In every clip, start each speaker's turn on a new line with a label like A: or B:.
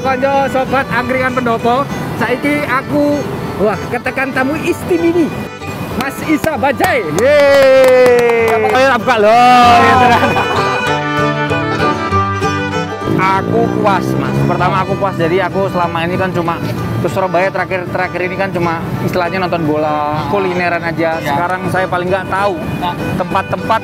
A: Konco-konco sobat angkringan pendopo, saiki aku ketekan tamu istimewa Mas Isa Bajai.
B: Yeay. Ayo buka loh. Aku puas, Mas. Pertama aku puas, jadi aku selama ini kan cuma ke Surabaya terakhir ini kan cuma istilahnya nonton bola, kulineran aja. Sekarang saya paling nggak tahu tempat-tempat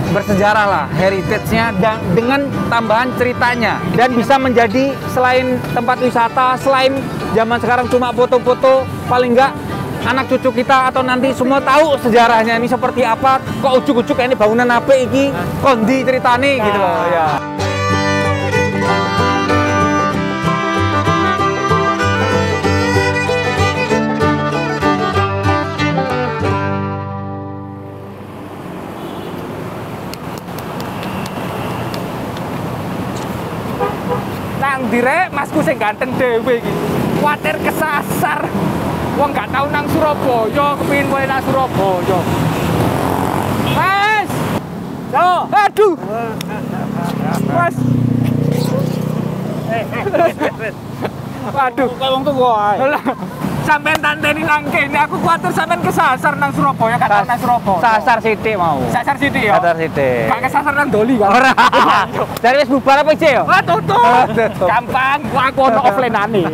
B: bersejarah lah, heritage-nya dengan tambahan ceritanya, dan bisa menjadi selain tempat wisata, selain zaman sekarang cuma foto-foto, paling nggak anak cucu kita atau nanti semua tahu sejarahnya ini seperti apa, kok ujuk-ujuk ini bangunan apa iki, kondi ceritane gitu loh ya.
A: Nang direk masku sing ganteng dhewe iki. Kuwatir kesasar. Wong gak tau nang Surabaya, kepengin kowe nang Surabaya. Mas. Yo, aduh. Mas. Waduh,
B: Kok wong tuwa ae.
A: sampean tanteni nang kene, aku kuwatir sampean kesasar nang Surabaya, gak tau nang Surabaya.
B: Sasar sithik mau.
A: Sasar sithik ya.
B: Sasar sithik.
A: Gak kesasar nang Doli kan.
B: Ora. Dari wis bubar apa iki ya?
A: Wah, tutup. Gampang, aku ono offline-ane.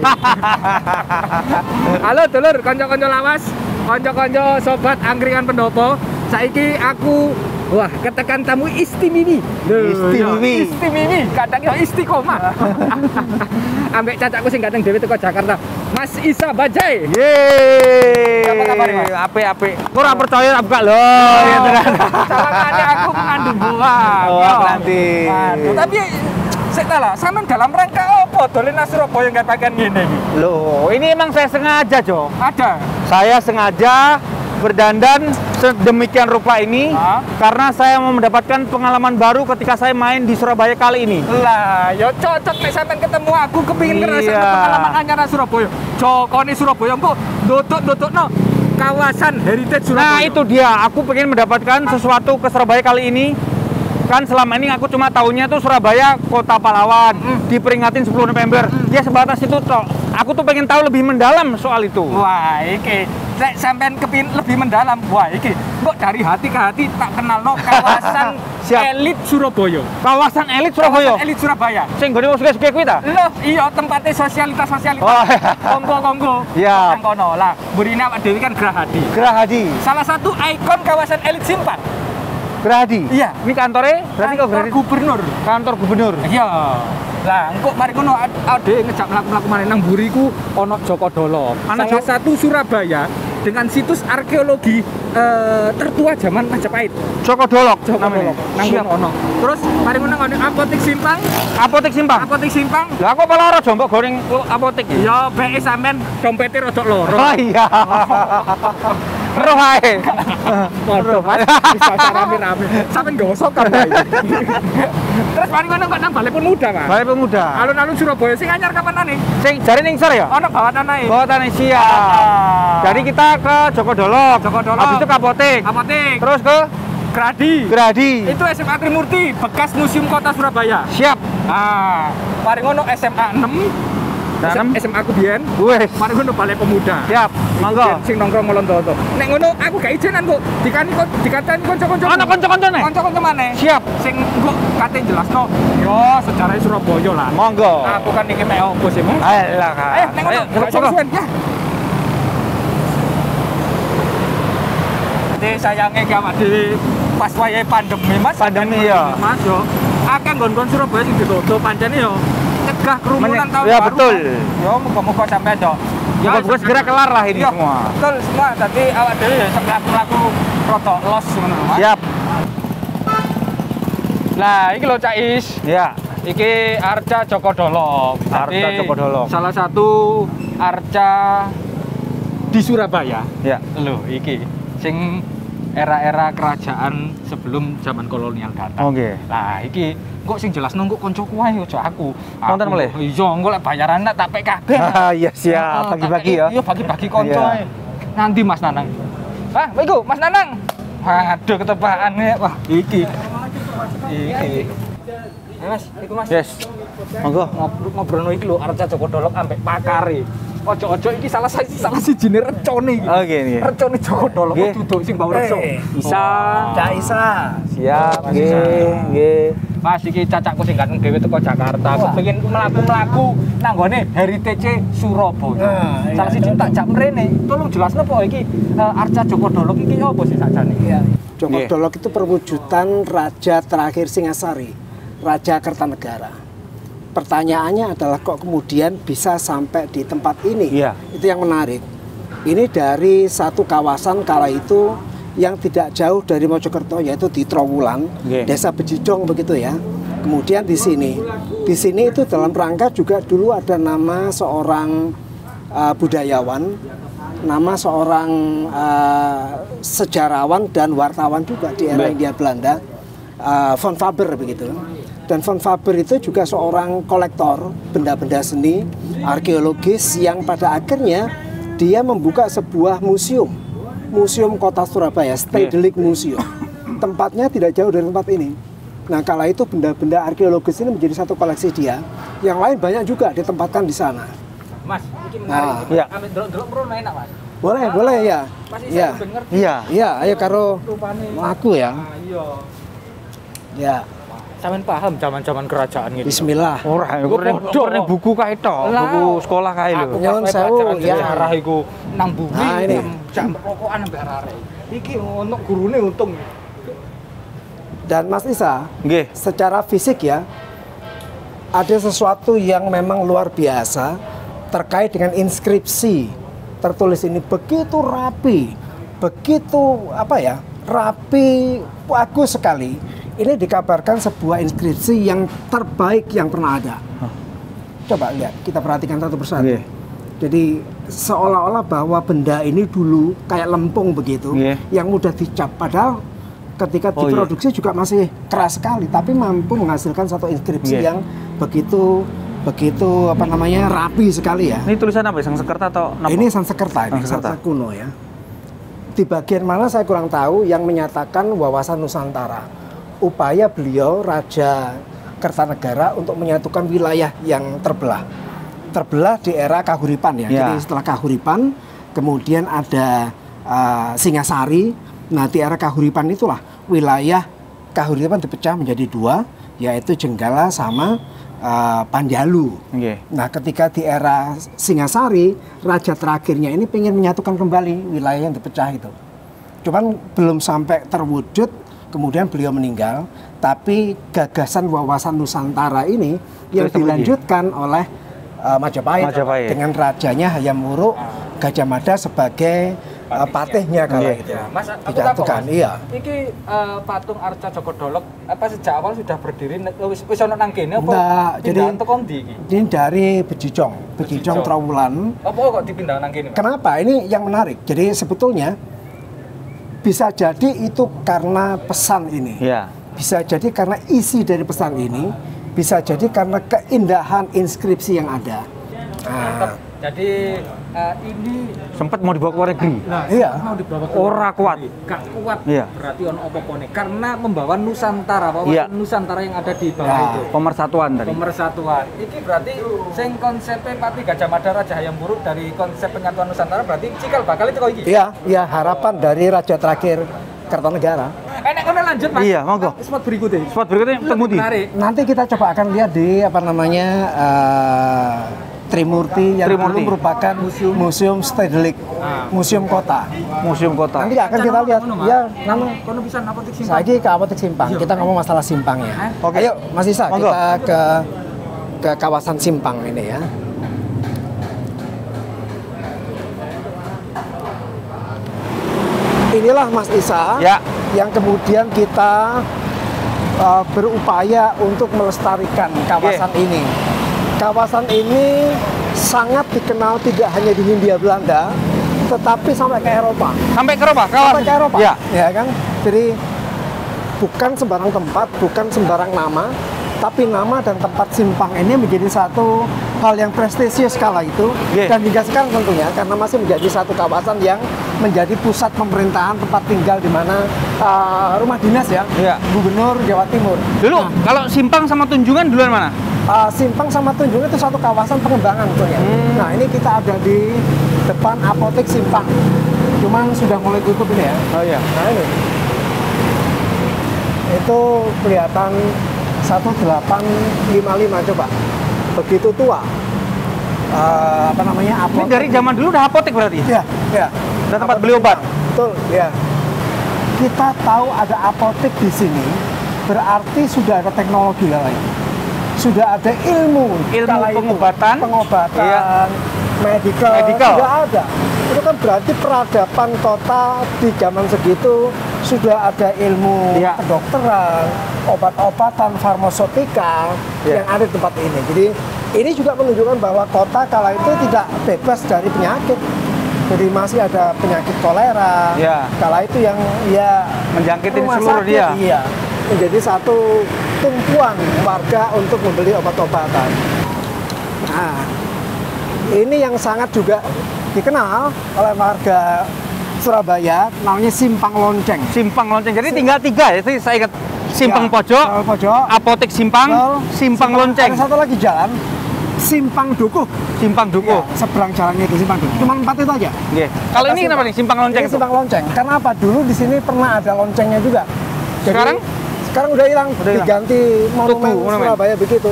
A: Halo dulur, kanca-kanca lawas, kanca-kanca sobat angkringan pendopo. Saiki aku ketekan tamu istimewa. Istimewa, kadang ya istiqomah. Ambek cacakku sing ganteng dhewe teko Jakarta. Mas Isa Bajai.
B: Yeay.
A: Apa kabar, Mas?
B: Apik. Kok ora percaya buka loh.
A: Salahane aku mengandung buah.
B: Oh, nanti.
A: Aduh, tapi sik ta lah, sampean dalam rangka apa dolen nang Surabaya nggak pakaian ngene iki?
B: Loh, ini emang saya sengaja, Jo.
A: Ada.
B: Saya sengaja berdandan sedemikian rupa ini karena saya mau mendapatkan pengalaman baru ketika saya main di Surabaya kali ini.
A: Lah, ya cocok nek sampean ketemu aku kepengin ngerasakan pengalaman anyar nang Surabaya. Jokone Surabaya kok dodok-dodokno kawasan heritage Surabaya.
B: Nah, itu dia. Aku pengen mendapatkan sesuatu ke Surabaya kali ini. Kan selama ini aku cuma tahunya tuh Surabaya kota pahlawan, diperingatin 10 November. Ya sebatas itu toh. Aku tuh pengen tahu lebih mendalam soal itu.
A: Wah, iki nek sampean kepengin lebih mendalam. Wah, iki kok dari hati ke hati tak kenalno kawasan elit Surabaya.
B: Kawasan elit Surabaya.
A: Kawasan elit Surabaya.
B: Sing gone wong sugih-sugih kuwi ta?
A: Loh, iya tempatnya sosialitas.
B: Oh, iya.
A: Kongko.
B: Iya.
A: Nang kono lah. Burine awak dhewe kan Gerahadi.
B: Gerahadi.
A: Salah satu ikon kawasan elit Simpang.
B: Gerahadi.
A: Iya.
B: Ini kantornya berarti kok Gerahadi?
A: Gubernur.
B: Kantor gubernur.
A: Iya. Lah, engko mari ngono ade ngejak mlaku-mlaku maneh nang mburiku ana Joko Dolok. Salah satu Surabaya dengan situs arkeologi tertua zaman Majapahit.
B: Joko Dolok.
A: Joko Dolok. Nang kono ono. Terus mari ngono ngene apotek Simpang. Apotek Simpang.
B: Lah kok malah ora jombok goreng apotek iki?
A: Ya beke sampean dompete rodok loro.
B: Oh iya. Roh ae.
A: Waduh, Mas. Bisa rame-rame. Sampeyan gosok kan bae. Terus mari ngono kok nang Balai Pemuda, Mas.
B: Balai Pemuda.
A: Alun-alun Surabaya sing anyar kapanane?
B: Sing jare ning sor ya?
A: Ono bawatanane.
B: Bawatanane siap. Jadi kita ke Joko Dolok. Habis itu ke Apotek. Terus ke Gerahadi.
A: Itu SMA Trimurti, bekas Museum Kota Surabaya.
B: Siap.
A: Nah, mari ngono SMA 6. SMA aku biyen.
B: Wes.
A: Mari ngono Balai Pemuda.
B: Siap. Monggo.
A: Sing nongkrong melonto-lonto. Nek ngono aku gak ijenan kok. Dikatani kanca-kanca.
B: Ana kanca-kancane.
A: Kanca-kanca maneh.
B: Siap.
A: Sing engko kate jelasno. Yo, sejarah Surabaya lah.
B: Monggo.
A: Aku kan iki mek opo sih, Mas?
B: Alah.
A: Ayo, nek ngono. Ya. Jadi sayangnya gak dhewe pas wayahe pandemi, Mas.
B: Pandemi ya.
A: Mas yo. Akeh nggon-nggon Surabaya sing ditutup pancene yo. Cegah kerumunan tahun
B: ya,
A: baru.
B: Betul.
A: Yo, muga-muga sampean yo.
B: Moga-moga segera kelar lah ini semua.
A: Betul, semua. Tadi awak dhewe ya mlaku-mlaku rada los ngono, Mas.
B: Siap.
A: Lah, iki lho Cak Is.
B: Ya.
A: Iki arca Joko Dolok.
B: Arca Joko Dolok.
A: Salah satu arca di Surabaya.
B: Ya.
A: Loh, iki sing era-era kerajaan sebelum zaman kolonial datang.
B: Oke.
A: Lah, iki kok sing jelas nunggu koncoku wae aja aku.
B: Nonton boleh?
A: Iya, engko lek bayaran tak pek kabeh.
B: Iya siap, bagi-bagi ya.
A: Iya, bagi-bagi konco ae. Nanti Mas Nanang. Wah, iku Mas Nanang. Waduh, ketepaan ya. Wah, iki. Mas, iku Mas.
B: Yes. Monggo.
A: Ngobrolno iki lho Arca Joko Dolok ambek pakare. Ojo-ojo iki salah sijine recone iki.
B: Oke nggih.
A: Recone Joko Dolok duduk sing bau reso. Isa.
C: Cak Isa.
B: Siap, nggih.
A: Mas iki cacakku sing ganteng dhewe teko Jakarta. Aku pengen mlaku-mlaku nang gone Heritage Surabaya. Salah siji tak jak mrene. Tolong jelasno po iki Arca Joko Dolok iki apa sih sakjane? Iya.
C: Joko Dolok itu perwujudan raja terakhir Singasari, Raja Kertanegara. Pertanyaannya adalah kok kemudian bisa sampai di tempat ini?
B: Iya.
C: Itu yang menarik. Ini dari satu kawasan kala itu yang tidak jauh dari Mojokerto, yaitu di Trowulan, Desa Bejijong begitu ya. Kemudian di sini itu dalam rangka juga dulu ada nama seorang budayawan, nama seorang sejarawan dan wartawan juga di era Hindia Belanda, Von Faber begitu. Dan Von Faber itu juga seorang kolektor benda-benda seni, arkeologis yang pada akhirnya dia membuka sebuah museum kota Surabaya, Stedelijk Museum. Tempatnya tidak jauh dari tempat ini. Nah, kala itu benda-benda arkeologis ini menjadi satu koleksi dia. Yang lain banyak juga ditempatkan di sana.
A: Mas, ini menarik.
B: Iya.
A: Kami delok mrono enak, Mas.
C: Boleh ya.
A: Iya.
C: Iya, ayo karo aku ya.
A: Iya.
C: Ya.
A: Sampeyan paham zaman-zaman kerajaan gitu.
C: Bismillah.
B: Ora, iku ning buku kae tok, buku sekolah kae lho.
C: Nyuwun sewu ya.
A: Arah iku nang bumi.
C: Nah, ini.
A: Jak rokokan ambek arek. Iki ono gurune untung.
C: Dan Mas Isa,
B: Nggih.
C: secara fisik ya, ada sesuatu yang memang luar biasa terkait dengan inskripsi. Tertulis ini begitu rapi, begitu rapi, bagus sekali. Ini dikabarkan sebuah inskripsi yang terbaik yang pernah ada. Coba lihat, kita perhatikan satu persatu. Jadi seolah-olah bahwa benda ini dulu kayak lempung begitu, yang mudah dicap. Padahal ketika diproduksi juga masih keras sekali, tapi mampu menghasilkan satu inskripsi yang begitu rapi sekali ya.
B: Ini tulisan apa? Sanskerta atau apa?
C: Ini Sanskerta, ini Sanskerta kuno ya. Di bagian mana saya kurang tahu, yang menyatakan wawasan Nusantara. Upaya beliau Raja Kertanegara untuk menyatukan wilayah yang terbelah di era Kahuripan ya. Jadi setelah Kahuripan kemudian ada Singasari. Nah, di era Kahuripan itulah wilayah Kahuripan dipecah menjadi dua, yaitu Jenggala sama Panjalu. Nah, ketika di era Singasari, raja terakhirnya ini ingin menyatukan kembali wilayah yang dipecah itu. Cuman belum sampai terwujud. Kemudian beliau meninggal, tapi gagasan wawasan Nusantara ini yang dilanjutkan oleh Majapahit dengan rajanya Hayam Wuruk Gajah Mada sebagai patihnya kala itu.
A: Mas, aku
C: dijatuhkan. Iya.
A: Iki patung Arca Joko Dolok apa sejak awal sudah berdiri wis ono nang kene apa?
C: Nah, jadi
A: teko ndi iki?
C: Ini dari Bejijong Trowulan.
A: Apa kok dipindah nang kene?
C: Kenapa? Ini yang menarik. Jadi sebetulnya bisa jadi itu karena pesan ini. Bisa jadi karena isi dari pesan ini. Bisa jadi karena keindahan inskripsi yang ada.
A: Jadi ini
B: sempat mau dibawa ke luar negeri.
A: Nah,
C: iya.
A: Mau dibawa ke
B: Ora kuat.
A: Gak kuat. Berarti ono apa-apane. Karena membawa Nusantara, Nusantara yang ada di bawah itu.
B: Pemersatuan tadi.
A: Pemersatuan. Iki berarti sing konsepnya Patih Gajah Mada Raja Hayam Wuruk dari konsep penyatuan Nusantara berarti cikal bakal itu kok iki.
C: Iya, harapan dari raja terakhir Kertanegara.
A: Enak kono lanjut Mas.
B: Iya, monggo.
A: Spot berikutnya.
B: Spot berikutnya temu di.
C: Nanti kita coba akan lihat di Trimurti yang dulu merupakan museum Stedelijk, museum kota. Nanti akan kita lihat. Ya, nama
A: kono bisa apotek simpang.
C: Saiki ke apotek simpang. Kita ngomong masalah simpang ya. Ayo, Mas Isa, kita ke kawasan simpang ini ya. Inilah Mas Isa yang kemudian kita berupaya untuk melestarikan kawasan ini. Kawasan ini sangat dikenal tidak hanya di Hindia Belanda, tetapi sampai ke Eropa.
B: Sampai ke Eropa?
C: Sampai ke Eropa.
B: Ya
C: kan? Jadi bukan sembarang tempat, bukan sembarang nama, tapi nama dan tempat simpang ini menjadi satu hal yang prestisius kala itu. Dan hingga sekarang tentunya, karena masih menjadi satu kawasan yang menjadi pusat pemerintahan, tempat tinggal di mana rumah dinas ya,
B: Iya.
C: Gubernur Jawa Timur.
B: Dulu kalau Simpang sama Tunjungan duluan mana?
C: Simpang sama Tunjungan itu satu kawasan pengembangan sebetulnya. Nah, ini kita ada di depan apotek Simpang. Cuman sudah mulai tutup ini ya.
B: Oh iya.
C: Nah, ini. Itu kelihatan 1855 coba. Begitu tua. Apa namanya?
B: Ini dari zaman dulu udah apotek berarti?
C: Ya, ya.
B: Udah tempat beli obat?
C: Betul, ya. Kita tahu ada apotek di sini, berarti sudah ada teknologi lain. Sudah ada ilmu kala itu.
B: pengobatan,
C: Pengobatan, medical, sudah ada. Itu kan berarti peradaban kota di zaman segitu sudah ada ilmu kedokteran, obat-obatan, farmasotika yang ada di tempat ini. Jadi ini juga menunjukkan bahwa kota kala itu tidak bebas dari penyakit. Jadi masih ada penyakit kolera. Kala itu yang
B: menjangkitin seluruh dia.
C: Iya. Menjadi satu tumpuan warga untuk membeli obat-obatan. Nah, ini yang sangat juga dikenal oleh warga Surabaya, namanya Simpang Lonceng.
B: Simpang Lonceng. Jadi tinggal 3 ya, itu saya ingat. Simpang Pojok, Apotek Simpang, Simpang Lonceng.
C: Ada satu lagi jalan, Simpang Dukuh.
B: Simpang Dukuh.
C: Ya, seberang jalannya itu Simpang Dukuh. Cuma 4 itu aja.
B: Kalau ini kenapa nih Simpang Lonceng?
C: Ini Simpang Lonceng. Karena apa? Dulu di sini pernah ada loncengnya juga. Jadi, sekarang udah hilang, diganti monumen Surabaya begitu.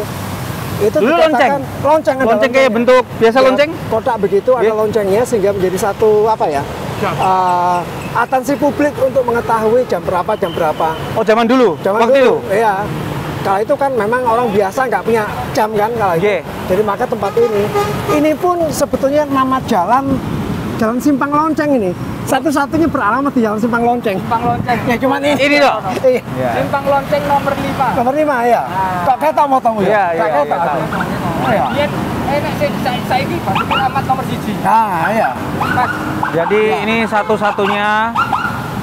C: Itu
B: dulu lonceng. Lonceng kayak bentuk biasa lonceng.
C: Kotak begitu ada loncengnya sehingga menjadi satu apa ya? Atensi publik untuk mengetahui jam berapa.
B: Oh, zaman dulu. Waktu itu.
C: Iya. Kalau itu kan memang orang biasa nggak punya jam kan kalau itu. Jadi maka tempat ini pun sebetulnya nama Jalan Simpang Lonceng ini. Satu-satunya beralamat di Jalan Simpang Lonceng.
A: Simpang Lonceng.
C: Ya cuman ini.
B: Ini loh.
C: Iya.
A: Simpang Lonceng nomor 5.
C: Nomor 5 ya. Kok ketok mau tamu ya?
B: Iya.
A: Iya. Saya ini baru alamat nomor 1.
C: Nah, iya.
B: Jadi ini satu-satunya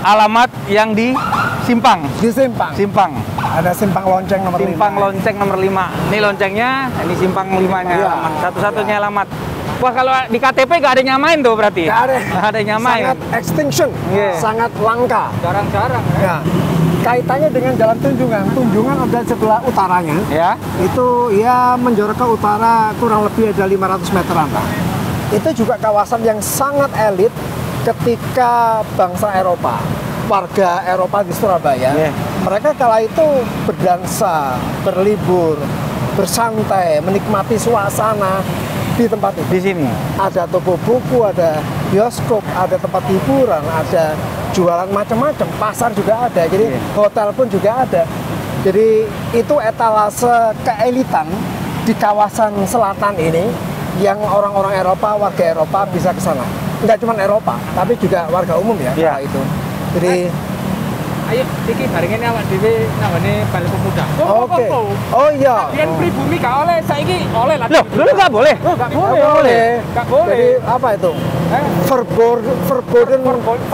B: alamat yang di Simpang.
C: Di Simpang.
B: Simpang.
C: Ada Simpang Lonceng nomor 5.
B: Simpang Lonceng nomor 5. Ini loncengnya, ini Simpang 5-nya. Satu-satunya alamat. Wah, kalau di KTP nggak ada nyamain tuh berarti?
C: Nggak ada.
B: Nggak ada nyamain.
C: Sangat extinction. Sangat langka.
A: Jarang-jarang.
C: Ya. Kaitannya dengan Jalan Tunjungan. Tunjungan ada sebelah utaranya.
B: Ya.
C: Itu ya menjorok ke utara kurang lebih ada 500 meteran. Itu juga kawasan yang sangat elit ketika bangsa Eropa, warga Eropa di Surabaya. Mereka kala itu berdansa, berlibur, bersantai, menikmati suasana di tempat itu.
B: Di sini
C: ada toko buku, ada bioskop, ada tempat hiburan, ada jualan macam-macam, pasar juga ada. Jadi hotel pun juga ada. Jadi itu etalase keelitan di kawasan selatan ini yang orang-orang Eropa, warga Eropa bisa ke sana. Enggak cuma Eropa, tapi juga warga umum ya. Itu. Jadi
A: ayo iki barengene awak dhewe nangane Balai Pemuda.
C: Oke. Oh iya.
A: Biyen pribumi gak oleh, saiki oleh lah.
B: Loh, dulu nggak boleh?
A: Nggak boleh. Nggak boleh.
C: Jadi apa itu? Verboden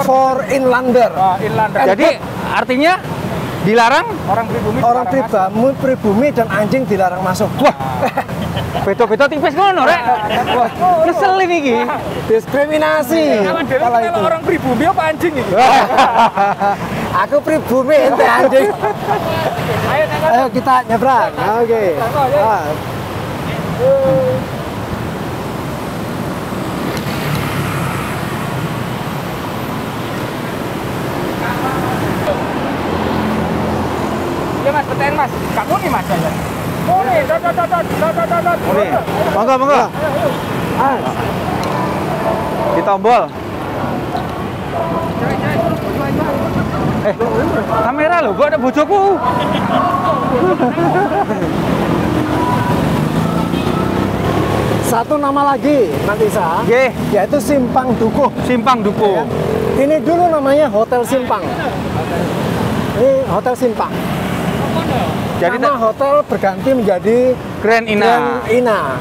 C: for inlander.
A: Inlander.
B: Jadi artinya dilarang
C: orang pribumi dan anjing dilarang masuk.
B: Wah. Beto-beto tipis ngono rek. Wah, ngeselin iki.
C: Diskriminasi.
A: Kalau itu orang pribumi apa anjing iki?
C: Aku pribumi ente anjing. Ayo kita nyebrang. Oke.
A: Ya Mas, petain Mas. Kamu nih Mas. Boleh, dot.
B: Boleh. Monggo. Di tombol. Kamera loh, gua ada bojoku.
C: Satu nama lagi, Nantisa. Yaitu Simpang Dukuh.
B: Simpang Dukuh.
C: Ini dulu namanya Hotel Simpang. Ini Hotel Simpang. Jadi nama hotel berganti menjadi
B: Grand Ina.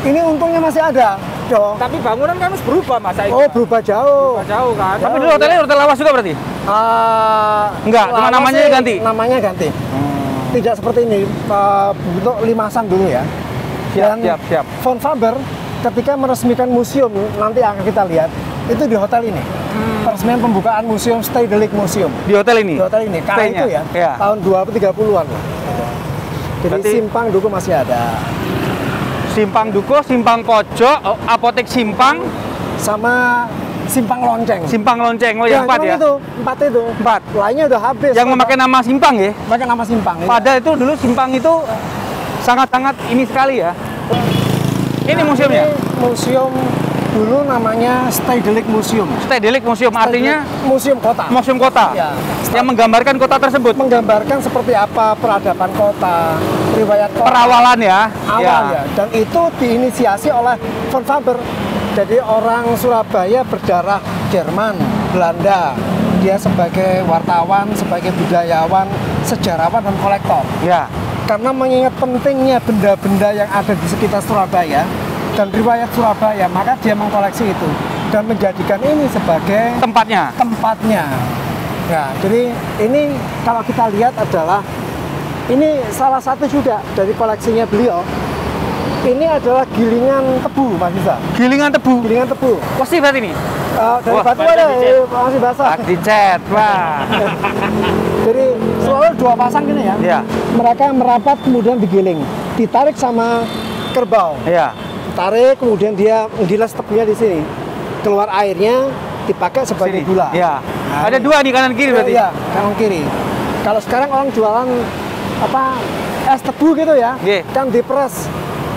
C: Ini untungnya masih ada, dong.
A: Tapi bangunan kan harus berubah Mas.
C: Oh, berubah jauh.
A: Jauh kan.
B: Tapi dulu hotelnya hotel lawas juga berarti? Enggak, cuma namanya ganti.
C: Namanya ganti. Tidak seperti ini, bentuk limasan dulu ya.
B: Siap.
C: Von Faber ketika meresmikan museum nanti akan kita lihat Itu di hotel ini. Peresmian pembukaan museum Stedelijk Museum.
B: Di hotel ini?
C: Di hotel ini. Kala itu ya,
B: ya,
C: tahun 2030-an lah. Jadi
B: berarti
C: Simpang Duku masih ada.
B: Simpang Duku, Simpang Pojok, Apotek Simpang,
C: sama Simpang Lonceng.
B: Simpang Lonceng, oh yang 4 ya?
C: Empat itu.
B: 4.
C: Lainnya udah habis.
B: Yang memakai nama Simpang ya?
C: Pakai nama Simpang.
B: Padahal itu dulu Simpang itu sangat-sangat ini sekali ya. Ini museumnya?
C: Ini museum dulu namanya Stedelijk Museum.
B: Stedelijk Museum artinya
C: museum kota.
B: Museum kota.
C: Ya.
B: Yang menggambarkan kota tersebut.
C: Menggambarkan seperti apa peradaban kota, riwayat kota.
B: Perawalan ya.
C: Awal ya. Dan itu diinisiasi oleh Von Faber. Jadi orang Surabaya berdarah Jerman, Belanda. Dia sebagai wartawan, sebagai budayawan, sejarawan dan kolektor.
B: Ya.
C: Karena mengingat pentingnya benda-benda yang ada di sekitar Surabaya dan riwayat Surabaya, maka dia mengkoleksi itu dan menjadikan ini sebagai
B: tempatnya.
C: Ya, jadi ini kalau kita lihat adalah ini salah satu juga dari koleksinya beliau. Ini adalah gilingan tebu, Mas Isa.
B: Gilingan tebu.
C: Gilingan tebu.
B: Pasti berarti ini.
C: Dari batu ada, masih basah.
B: Dicat, Pak.
C: Jadi selalu 2 pasang gini ya.
B: Iya.
C: Mereka merapat kemudian digiling, ditarik sama kerbau.
B: Iya.
C: Tarik kemudian dia menggilas tebunya di sini. Keluar airnya dipakai sebagai gula.
B: Iya.
C: Nah,
B: ada 2 di kanan kiri berarti.
C: Iya, kanan kiri. Kalau sekarang orang jualan apa es tebu gitu ya, kan diperes.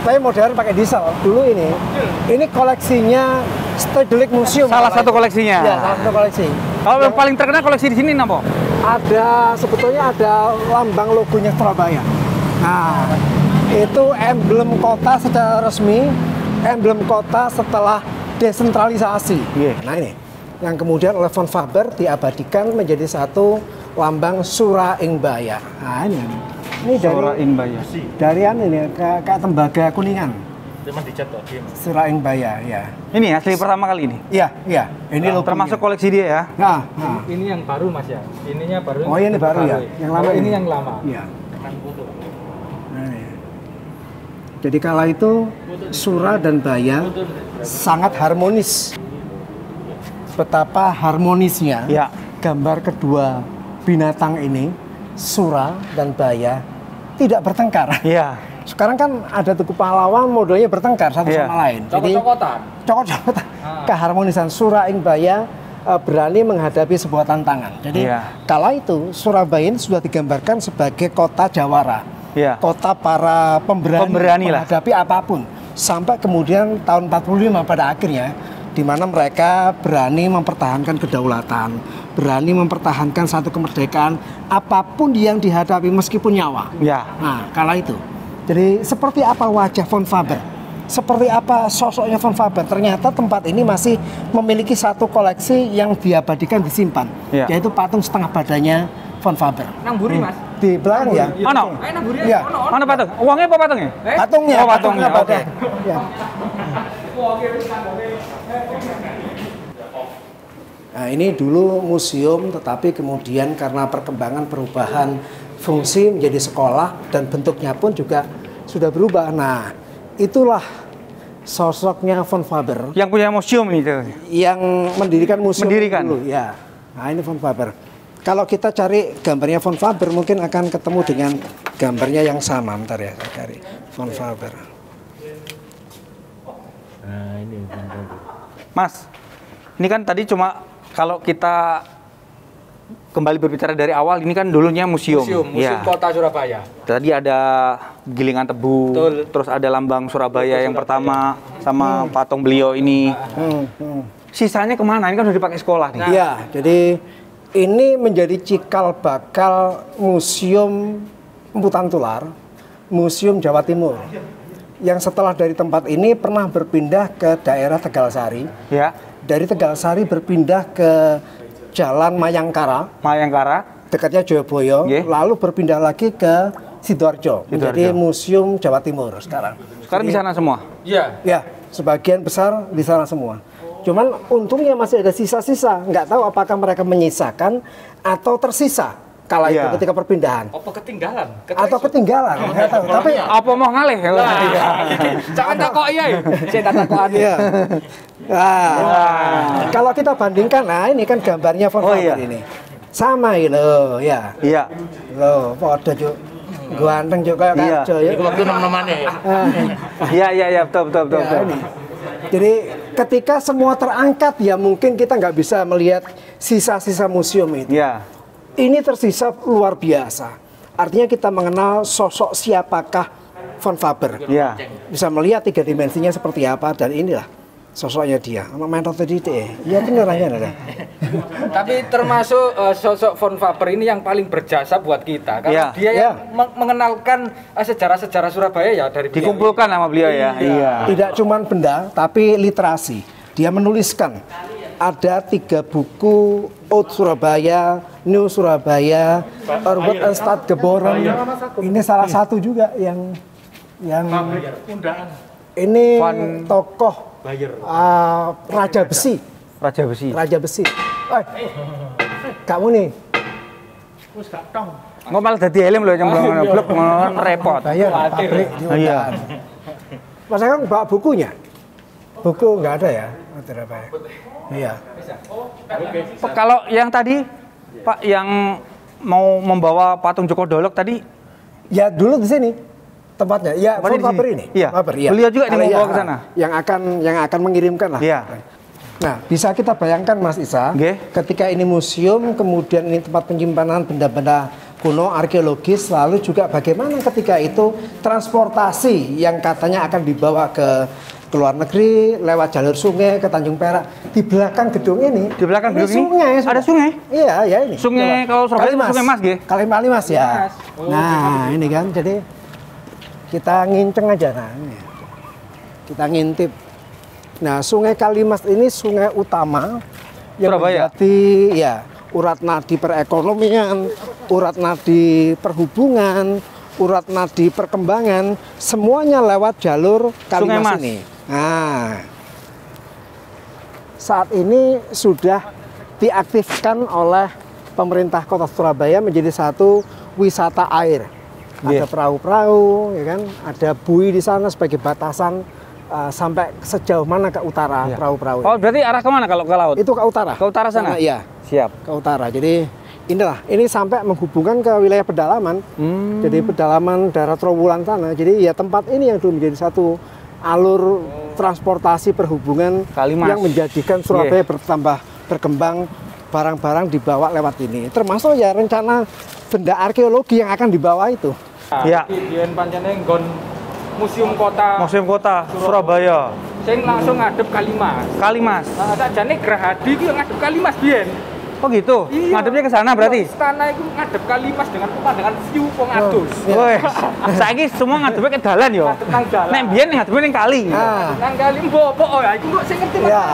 C: Tapi modern pakai diesel. Dulu ini koleksinya Stedelijk Museum.
B: Salah satu koleksinya.
C: Ya, salah satu koleksi.
B: Kalau yang paling terkenal koleksi di sini apa?
C: Sebetulnya ada lambang logonya Surabaya. Nah, itu emblem kota secara resmi, emblem kota setelah desentralisasi. Nah ini, yang kemudian oleh Von Faber diabadikan menjadi satu lambang Sura ing Baya. Nah ini dari ini kayak tembaga kuningan. Sura ing Baya, ya.
B: Ini asli pertama kali ini.
C: Iya. Ini
B: termasuk koleksi dia ya.
C: Nah.
A: Ini yang baru Mas ya. Ininya baru.
C: Oh, ini baru ya. Yang lama
A: ini yang lama.
C: Iya. Jadi kala itu Sura dan Baya sangat harmonis. Betapa harmonisnya gambar kedua binatang ini, Sura dan Baya, tidak bertengkar.
B: Iya.
C: Sekarang kan ada Tugu Pahlawan modelnya bertengkar satu sama lain. Cokot-cokotan. Keharmonisan Sura ing Baya berani menghadapi sebuah tantangan. Jadi kala itu Surabaya ini sudah digambarkan sebagai kota jawara. Kota para pemberani menghadapi apapun. Sampai kemudian tahun 45 pada akhirnya di mana mereka berani mempertahankan kedaulatan, berani mempertahankan satu kemerdekaan apapun yang dihadapi meskipun nyawa. Nah, kala itu. Jadi seperti apa wajah Von Faber? Seperti apa sosoknya Von Faber? Ternyata tempat ini masih memiliki satu koleksi yang diabadikan, disimpan, yaitu patung setengah badannya Von Faber.
A: Nang buri Mas.
C: Di belakang ya.
B: Mana?
C: Iya.
B: Mana patung? Uangnya apa patungnya?
C: Patungnya.
B: Oh, patungnya. Oke.
C: Ya. Nah, ini dulu museum, tetapi kemudian karena perkembangan perubahan fungsi menjadi sekolah dan bentuknya pun juga sudah berubah. Nah, itulah sosoknya Von Faber.
B: Yang punya museum ini.
C: Yang mendirikan museum dulu. Ya. Nah, ini Von Faber. Kalau kita cari gambarnya Von Faber mungkin akan ketemu dengan gambarnya yang sama. Bentar ya, saya cari Von Faber.
A: Nah, ini Von Faber.
B: Mas, ini kan tadi cuma kalau kita kembali berbicara dari awal, ini kan dulunya museum.
A: Museum Kota Surabaya.
B: Tadi ada gilingan tebu, terus ada lambang Surabaya yang pertama, sama patung beliau ini. Sisanya kemana? Ini kan udah dipakai sekolah nih.
C: Iya, jadi ini menjadi cikal bakal Museum Emputan Tular, Museum Jawa Timur. Yang setelah dari tempat ini pernah berpindah ke daerah Tegalsari. Dari Tegalsari berpindah ke Jalan Mayangkara, dekatnya Joyoboyo, lalu berpindah lagi ke Sidoarjo, menjadi Museum Jawa Timur sekarang.
B: Sekarang di sana semua?
C: Ya, sebagian besar di sana semua. Cuman untungnya masih ada sisa-sisa, nggak tahu apakah mereka menyisakan atau tersisa kala itu
B: Iya.
C: ketika perpindahan.
A: Apa ketinggalan?
C: Atau ketinggalan, nggak tahu. Tapi
B: Apa mau ngalih?
A: Jangan takok iya ya. Saya tak takok
C: iya. Nah, kalau kita bandingkan, nah ini kan gambarnya Von
B: Oh,
C: Faber
B: iya.
C: ini. Sama ini loh, ya.
B: Iya.
C: Loh, podo Cuk. Ganteng Cuk kayak
B: Iya.
C: kaco ya.
A: waktu teman-temannya ya.
B: Iya, betul.
C: Ini. Jadi ketika semua terangkat ya mungkin kita nggak bisa melihat sisa-sisa museum itu.
B: Iya.
C: Ini tersisa luar biasa. Artinya kita mengenal sosok siapakah Von Faber.
B: Iya.
C: Bisa melihat 3 dimensinya seperti apa dan inilah sosoknya dia. Sama main roti titik. Ya benerannya ada.
A: Tapi termasuk sosok Von Faber ini yang paling berjasa buat kita karena
B: Iya.
A: dia yang mengenalkan sejarah-sejarah Surabaya ya dari beliau.
B: Dikumpulkan sama beliau ya. Iya.
C: Tidak cuma benda, tapi literasi. Dia menuliskan ada 3 buku Oud Surabaya, New Surabaya, Urban and Stad Geboren. Ini salah satu juga yang ini
B: Van
C: tokoh Raja Besi.
B: Raja Besi.
C: Raja Besi. Kamu nih.
B: Nggak malah dadi helm loh, cemplung blok repot.
C: Bayar pabrik diundang.
B: Iya.
C: Mas Akang bawa bukunya? Buku nggak ada ya? Tidak apa ya? Iya.
B: Kalau yang tadi Pak yang mau membawa patung Joko Dolok tadi,
C: Ya dulu di sini tempatnya. Ya,
B: Tempatnya
C: Von
B: di
C: Faber
B: sini?
C: ini.
B: Iya.
C: Faber, iya.
B: Beliau juga nih
C: Kalau
B: mau
C: iya,
B: bawa ke sana?
C: Yang akan mengirimkan lah.
B: Iya.
C: Nah, bisa kita bayangkan Mas Isa,
B: Nggih.
C: ketika ini museum, kemudian ini tempat penyimpanan benda-benda kuno arkeologis, lalu juga bagaimana ketika itu transportasi yang katanya akan dibawa ke luar negeri lewat jalur sungai ke Tanjung Perak. Di belakang gedung ini,
B: Di belakang gedung ini
C: sungai,
B: ada sungai?
C: Iya, ya ini.
B: Sungai,
C: Coba.
B: kalau Surabaya
C: Kalimas.
B: Sungai Mas, nggih?
C: Kalimas ya. Nah, ini kan jadi kita nginceng aja nah ini. Kita ngintip. Nah, Sungai Kalimas ini sungai utama yang
B: Surabaya.
C: menjadi ya urat nadi perekonomian, urat nadi perhubungan, urat nadi perkembangan, semuanya lewat jalur
B: Sungai
C: Kalimas
B: Mas.
C: ini. Nah, saat ini sudah diaktifkan oleh pemerintah Kota Surabaya menjadi satu wisata air. Ada
B: Iya.
C: perahu-perahu, ya kan? Ada bui di sana sebagai batasan sampai sejauh mana ke utara
B: Iya.
C: perahu-perahu.
B: Oh, berarti arah kemana kalau ke laut?
C: Itu ke utara.
B: Ke utara sana?
C: Iya,
B: Siap.
C: ke utara. Jadi ini sampai menghubungkan ke wilayah pedalaman. Jadi pedalaman daerah Trowulan sana. Jadi ya tempat ini yang dulu menjadi satu alur transportasi perhubungan
B: Kalimas.
C: yang menjadikan Surabaya bertambah berkembang, barang-barang dibawa lewat ini. Termasuk ya rencana benda arkeologi yang akan dibawa itu.
B: Iya.
A: Biyen pancene nggon museum kota
B: Museum Kota Surabaya.
A: sing langsung ngadep Kalimas.
B: Kalimas.
A: Nah, sakjane Gerahadi ku yang ngadep Kalimas biyen.
B: Oh gitu.
A: Iya.
B: Ngadepnya ke sana berarti.
A: Istana itu ngadep Kalimas dengan pemandangan view Pongadus.
B: Woi, saiki semua ngadepnya ke dalan yo.
A: Ngadep nang dalan.
B: Nek biyen ngadepnya ning kali.
C: Nah,
A: Nang kali mbok oh ya iku kok sing ngerti
C: Ya.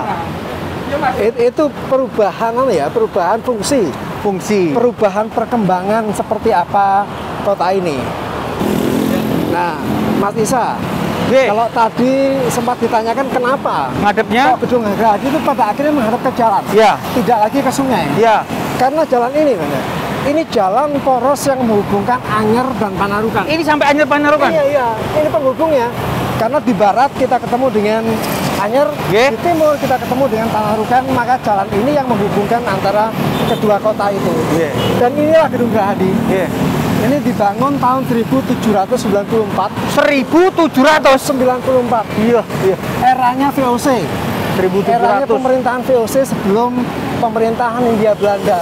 A: Iya Mas.
C: itu perubahan ya, perubahan fungsi,
B: Fungsi.
C: perubahan perkembangan seperti apa kota ini. Nah, Mas Isa,
B: Nggih.
C: kalau tadi sempat ditanyakan kenapa
B: Ngadepnya?
C: kok gedung Gerahadi itu pada akhirnya menghadap ke jalan,
B: Iya.
C: tidak lagi ke sungai.
B: Iya.
C: Karena jalan ini jalan poros yang menghubungkan Anyer dan Panarukan.
B: Ini sampai Anyer Panarukan.
C: Iya, ini penghubungnya. Karena di barat kita ketemu dengan Anyer,
B: Nggih.
C: di timur kita ketemu dengan Panarukan, maka jalan ini yang menghubungkan antara kedua kota itu.
B: Nggih.
C: Dan inilah gedung Gerahadi.
B: Nggih.
C: Ini dibangun tahun 1794.
B: 1794. Iya, iya.
C: Eranya VOC. Eranya
B: 1700.
C: pemerintahan VOC sebelum pemerintahan Hindia Belanda.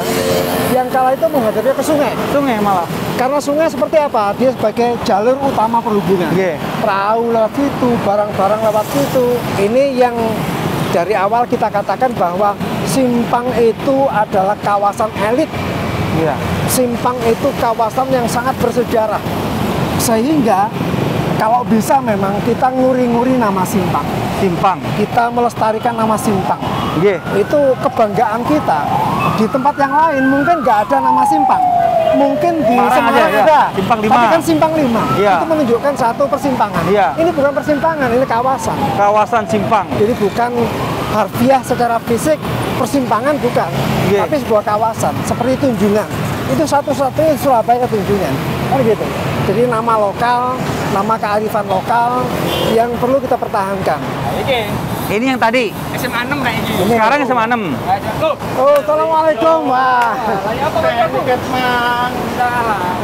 C: Yang kala itu menghadapnya ke sungai.
B: Sungai malah.
C: Karena sungai seperti apa? Dia sebagai jalur utama perhubungan.
B: Nggih.
C: Perahu lewat situ, barang-barang lewat situ. Ini yang dari awal kita katakan bahwa Simpang itu adalah kawasan elit.
B: Iya.
C: Simpang itu kawasan yang sangat bersejarah. Sehingga kalau bisa memang kita nguri-nguri nama Simpang.
B: Simpang.
C: Kita melestarikan nama Simpang.
B: Nggih.
C: Itu kebanggaan kita. Di tempat yang lain mungkin nggak ada nama Simpang. Mungkin di
B: Semarang
C: Semarang
B: ada, ya.
C: ada.
B: Simpang 5.
C: Tapi kan Simpang 5.
B: Iya.
C: Itu menunjukkan satu persimpangan.
B: Iya.
C: Ini bukan persimpangan, ini kawasan.
B: Kawasan Simpang.
C: Jadi bukan harfiah secara fisik, persimpangan bukan.
B: Iya.
C: Tapi sebuah kawasan, seperti Tunjungan. itu satu-satunya Surabaya tunjungan. Kan gitu. Jadi nama lokal, nama kearifan lokal yang perlu kita pertahankan.
B: Ini yang tadi.
A: SMA 6 kayak ini.
B: Sekarang SMA 6.
C: Oh, assalamualaikum. Wah.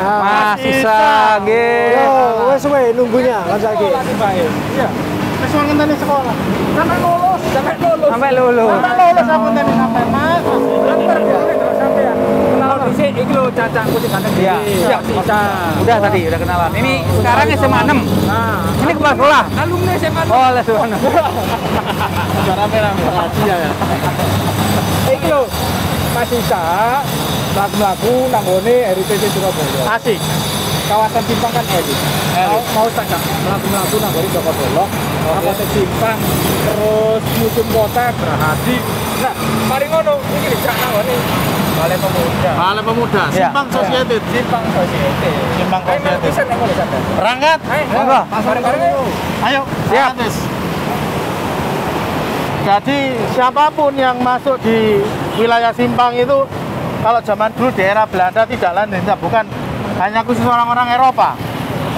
B: Masih sage.
C: Yo, wes we nunggunya kan saiki.
A: Iya.
C: Wis ngenteni sekolah.
A: Sampai lulus.
B: Sampai lulus.
C: Sampai lulus aku ngenteni sampai Mas.
A: Lantar sampai ya. Kenalan dhisik iki lho cacangku sing ganteng.
B: Iya.
A: Iya, bisa.
B: Udah tadi, udah kenalan. Ini sekarang SMA 6.
A: Nah,
B: Ini kepala sekolah.
A: alumni SMA 6.
B: Oh, les mana?
A: Rame-rame rahasia ya. Iki lho Mas Isa lagu-lagu nang ngone RIPC Surabaya.
C: Asik.
A: Kawasan Simpang kan elit. Mau tak lagu-lagu nang ngone Joko Dolok, kawasan Simpang, terus museum kota Gerahadi. Nah, mari ngono iki dijak nang ngone Balai Pemuda.
C: Balai Pemuda,
B: Iya.
C: Simpang Society.
A: Simpang Society.
C: Simpang
A: Ayo
C: Society.
A: bisa nang ngone sadar.
C: Berangkat.
B: Monggo.
A: Bareng-bareng yuk.
C: Ayo,
B: Siap.
C: berangkat, Tis. Jadi siapapun yang masuk di wilayah Simpang itu kalau zaman dulu di era Belanda tidak lain bukan hanya khusus orang-orang Eropa.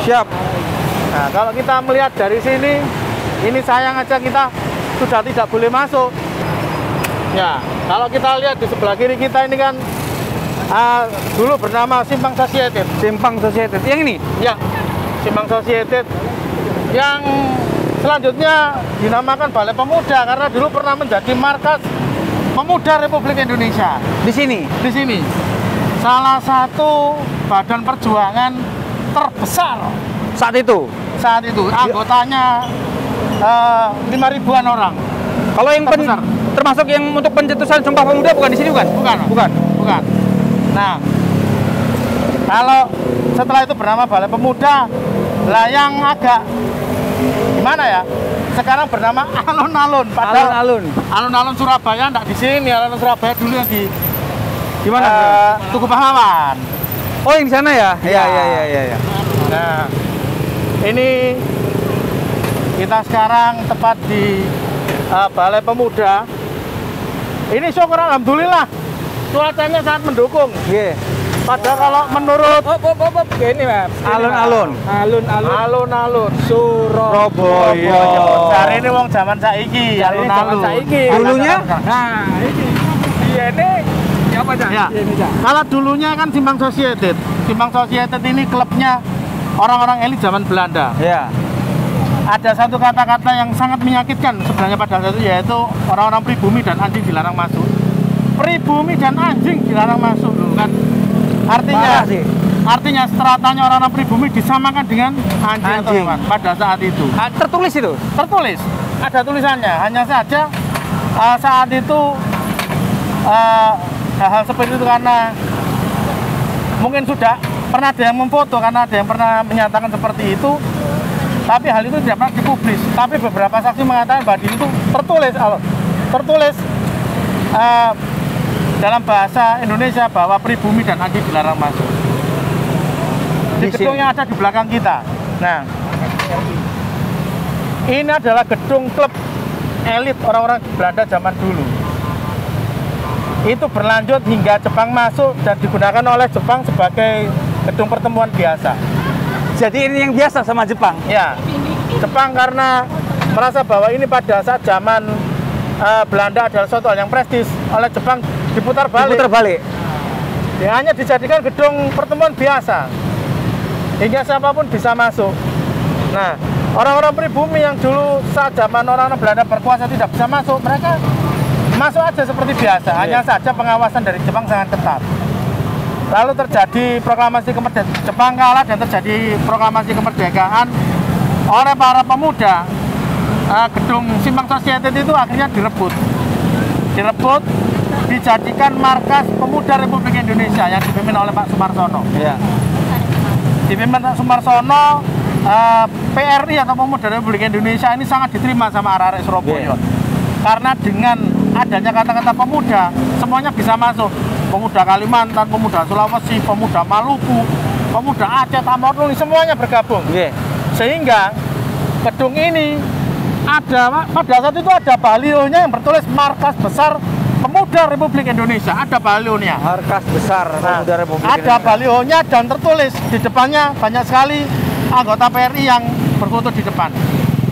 B: Siap.
C: Nah, kalau kita melihat dari sini, ini sayang aja kita sudah tidak boleh masuk. Ya, kalau kita lihat di sebelah kiri kita ini kan dulu bernama Simpang Society.
B: Simpang Society. Yang ini?
C: Ya, Simpang Society yang selanjutnya dinamakan Balai Pemuda karena dulu pernah menjadi markas Pemuda Republik Indonesia.
B: Di sini.
C: Di sini salah satu badan perjuangan terbesar
B: Saat itu.
C: anggotanya 5.000-an orang.
B: Kalau yang
C: Terbesar.
B: termasuk yang untuk pencetusan Sumpah Pemuda bukan di sini bukan?
C: Bukan. Nah, kalau setelah itu bernama Balai Pemuda, lah yang agak gimana ya? Sekarang bernama alun-alun. Padahal alun-alun Surabaya enggak di sini. Alun-alun Surabaya dulu yang di
B: Gimana?
C: Tugu Pahlawan.
B: Oh, yang di sana ya?
C: Iya.
B: Iya.
C: Nah, ini kita sekarang tepat di Balai Pemuda. Ini syukur alhamdulillah cuacanya sangat mendukung.
B: Iya.
C: Padahal kalau menurut
A: Ini, Mas.
B: Alun-alun.
C: alun-alun
B: Surabaya.
C: cari ini wong zaman saiki, alun-alun.
B: Dulunya?
A: Nah, ini. Iya ini siapa Cak?
C: Ya.
A: Ini Cak.
C: Kalau dulunya kan Simpang Society. Simpang Society ini klubnya orang-orang elit zaman Belanda.
B: Iya.
C: Ada satu kata-kata yang sangat menyakitkan sebenarnya pada saat itu, yaitu orang-orang pribumi dan anjing dilarang masuk. Pribumi dan anjing dilarang masuk loh kan.
B: Parah sih.
C: Artinya stratanya orang-orang pribumi disamakan dengan anjing atau
B: Anjing.
C: hewan pada saat itu.
B: Tertulis itu.
C: Tertulis, ada tulisannya. Hanya saja saat itu hal-hal seperti itu karena mungkin sudah pernah ada yang memfoto, karena ada yang pernah menyatakan seperti itu, tapi hal itu tidak pernah dipublis. Tapi beberapa saksi mengatakan bahwa itu tertulis dalam bahasa Indonesia bahwa pribumi dan anjing dilarang masuk. Di gedung yang ada di belakang kita. Nah, ini adalah gedung klub elit orang-orang Belanda zaman dulu. Itu berlanjut hingga Jepang masuk dan digunakan oleh Jepang sebagai gedung pertemuan biasa.
B: Jadi ini yang biasa sama Jepang.
C: Ya, Jepang karena merasa bahwa ini pada saat zaman Belanda adalah suatu hal yang prestis, oleh Jepang diputar balik. Ya, hanya dijadikan gedung pertemuan biasa, hingga siapapun bisa masuk. Nah, orang-orang pribumi yang dulu saat zaman orang-orang Belanda berkuasa tidak bisa masuk, mereka masuk aja seperti biasa. Hanya saja pengawasan dari Jepang sangat ketat. Lalu terjadi proklamasi kemerdekaan, Jepang kalah dan terjadi proklamasi kemerdekaan oleh para pemuda. Gedung Simpang Society itu akhirnya direbut, dijadikan markas Pemuda Republik Indonesia yang dipimpin oleh Pak Sumarsono.
B: Iya.
C: Dipimpin Pak Sumarsono, PRI atau Pemuda Republik Indonesia ini sangat diterima sama arek-arek Surabaya. Karena dengan adanya kata-kata pemuda, semuanya bisa masuk. Pemuda Kalimantan, pemuda Sulawesi, pemuda Maluku, pemuda Aceh, Tamornuli, semuanya bergabung. Sehingga gedung ini ada, pada saat itu ada balionya yang bertulis markas besar Pemuda
D: Pemuda Republik Indonesia, ada balionya.
B: Markas besar Pemuda Republik
D: Ada
B: Indonesia.
D: balionya dan tertulis di depannya banyak sekali anggota PRI yang berfoto di depan.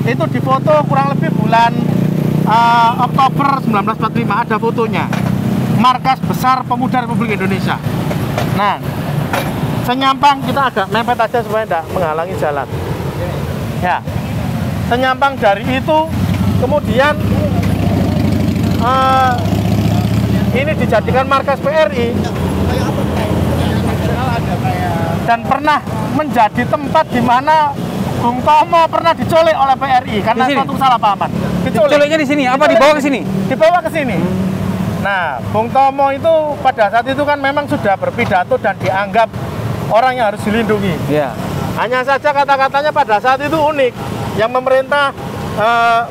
D: Itu difoto kurang lebih bulan Oktober 1945, ada fotonya. Markas besar Pemuda Republik Indonesia. Nah, senyampang kita agak mepet aja supaya tidak menghalangi jalan. Ya, senyampang dari itu, kemudian ini dijadikan markas PRI dan pernah menjadi tempat di mana Bung Tomo pernah diculik oleh PRI karena suatu kesalahpahaman.
B: Diculiknya di sini, apa dibawa ke sini?
D: Dibawa ke sini. Nah, Bung Tomo itu pada saat itu kan memang sudah berpidato dan dianggap orang yang harus dilindungi.
B: Iya.
D: Hanya saja kata-katanya pada saat itu unik. Yang memerintah